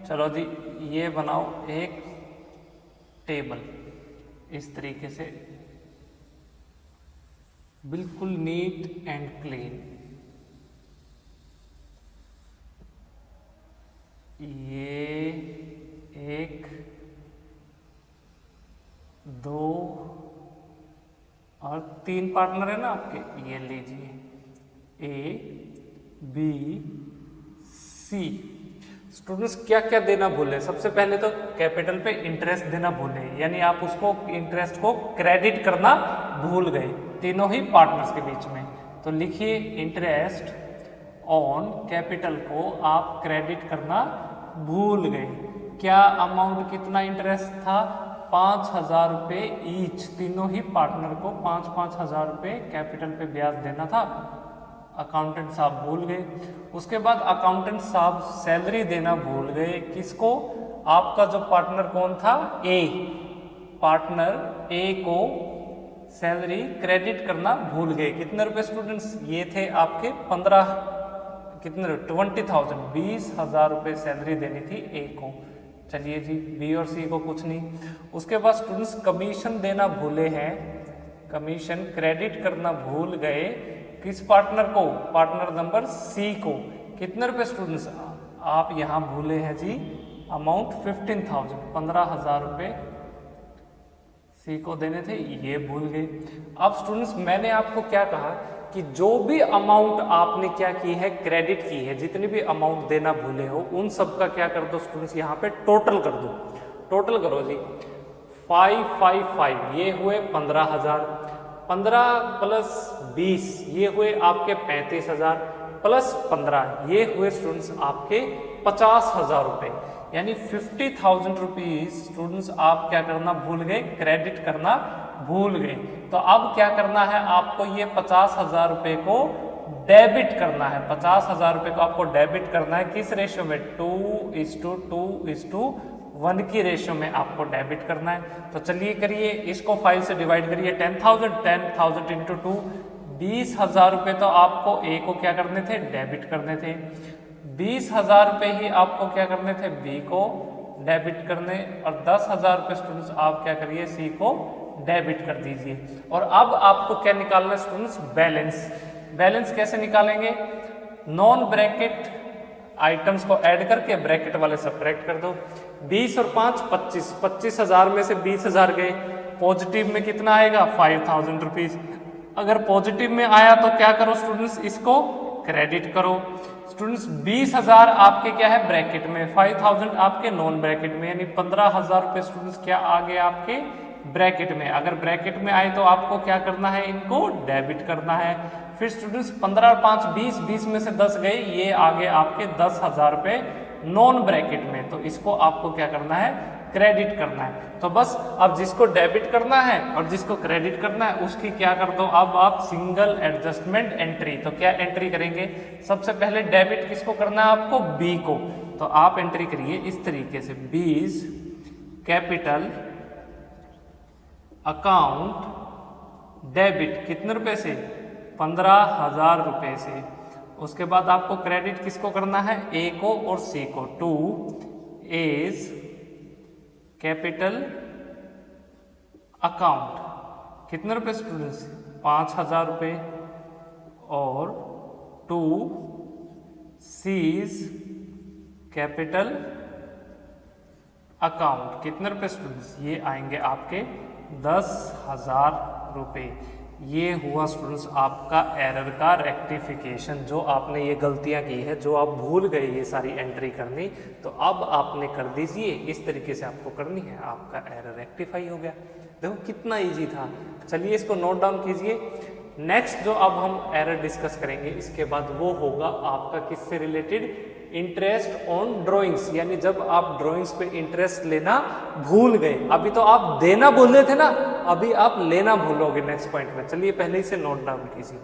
चलो जी ये बनाओ एक टेबल इस तरीके से, बिल्कुल नीट एंड क्लीन। ये 1, 2 और 3 पार्टनर है ना आपके, ये लीजिए ए, बी, सी। स्टूडेंट्स क्या क्या देना भूले, सबसे पहले तो कैपिटल पे इंटरेस्ट देना भूले, यानी आप उसको इंटरेस्ट को क्रेडिट करना भूल गए तीनों ही पार्टनर्स के बीच में। तो लिखिए इंटरेस्ट ऑन कैपिटल को आप क्रेडिट करना भूल गए। क्या अमाउंट, कितना इंटरेस्ट था, 5,000 रुपये ईच, तीनों ही पार्टनर को 5,000 रुपये कैपिटल पे ब्याज देना था। अकाउंटेंट साहब भूल गए। उसके बाद अकाउंटेंट साहब सैलरी देना भूल गए, किसको, आपका जो पार्टनर कौन था, ए, पार्टनर ए को सैलरी क्रेडिट करना भूल गए। कितने रुपए स्टूडेंट्स, ये थे आपके 20,000, 20,000 रुपये सैलरी देनी थी ए को। चलिए जी, बी और सी को कुछ नहीं। उसके बाद स्टूडेंट्स कमीशन देना भूले हैं, कमीशन क्रेडिट करना भूल गए, किस पार्टनर को, पार्टनर नंबर सी को। कितने रुपए स्टूडेंट्स, आप यहाँ भूले हैं जी अमाउंट 15,000, 15,000 रुपये सी को देने थे, ये भूल गए। अब स्टूडेंट्स मैंने आपको क्या कहा कि जो भी अमाउंट आपने क्या की है, क्रेडिट की है, जितनी भी अमाउंट देना भूले हो उन सब का क्या कर दो स्टूडेंट्स, यहाँ पे टोटल कर दो। टोटल करो जी, 555 ये हुए 15,000, 15 प्लस 20 ये हुए आपके 35,000, प्लस 15 ये हुए स्टूडेंट्स आपके 50,000 रुपए, यानी 50,000 रुपीज स्टूडेंट्स आप क्या करना भूल गए, क्रेडिट करना भूल गए। तो अब क्या करना है आपको, ये 50,000 रुपए को डेबिट करना है। 50,000 रुपए को आपको डेबिट करना है, किस रेशियो में, 2:2:1 की रेशियो में आपको डेबिट करना है। तो चलिए करिए, इसको 5 से डिवाइड करिए, 10,000 इंटू 2, 20,000 रुपए तो आपको ए को क्या करने थे, डेबिट करने थे। 20,000 रुपए ही आपको क्या करने थे, बी को डेबिट करने, और 10,000 रुपए स्टूडेंट्स आप क्या करिए, सी को डेबिट कर दीजिए। और अब आपको क्या निकालना है स्टूडेंट्स, बैलेंस। बैलेंस कैसे निकालेंगे, नॉन ब्रैकेट आइटम्स को ऐड करके ब्रैकेट वाले सब्ट्रैक्ट कर दो। 20 और 5 25, 25,000 में से 20,000 गए, पॉजिटिव में कितना आएगा, 5,000 रुपीज। अगर पॉजिटिव में आया तो क्या करो स्टूडेंट्स, इसको क्रेडिट करो। स्टूडेंट्स 20,000 आपके क्या है ब्रैकेट में, 5,000 आपके नॉन ब्रैकेट में, यानी 15,000 रुपए स्टूडेंट्स क्या आ गए आपके ब्रैकेट में। अगर ब्रैकेट में आए तो आपको क्या करना है, इनको डेबिट करना है। फिर स्टूडेंट्स 15 और 5 20, 20 में से 10 गए, ये आगे आपके 10,000 रुपए नॉन ब्रैकेट में, तो इसको आपको क्या करना है, क्रेडिट करना है। तो बस अब जिसको डेबिट करना है और जिसको क्रेडिट करना है उसकी क्या कर दो, अब आप सिंगल एडजस्टमेंट एंट्री। तो क्या एंट्री करेंगे, सबसे पहले डेबिट किसको करना है आपको, बी को। तो आप एंट्री करिए इस तरीके से, बीज कैपिटल अकाउंट डेबिट कितने रुपए से, 15,000 रुपए से। उसके बाद आपको क्रेडिट किसको करना है, ए को और सी को। टू एज कैपिटल अकाउंट कितने रुपए स्टूडेंट्स, 5,000 रुपए, और टू सीज कैपिटल अकाउंट कितने रुपए स्टूडेंट्स, ये आएंगे आपके 10,000 रुपए। ये हुआ स्टूडेंट्स आपका एरर का रेक्टिफिकेशन, जो आपने ये गलतियां की है, जो आप भूल गए ये सारी एंट्री करनी, तो अब आपने कर दीजिए, इस तरीके से आपको करनी है, आपका एरर रेक्टिफाई हो गया। देखो कितना इजी था। चलिए इसको नोट डाउन कीजिए। नेक्स्ट जो अब हम एरर डिस्कस करेंगे इसके बाद वो होगा आपका किससे रिलेटेड, इंटरेस्ट ऑन ड्राइंग्स, यानी जब आप ड्राइंग्स पे इंटरेस्ट लेना भूल गए। अभी तो आप देना भूल रहे थे ना, अभी आप लेना भूलोगे नेक्स्ट पॉइंट में। चलिए पहले इसे नोट डाउन कीजिए।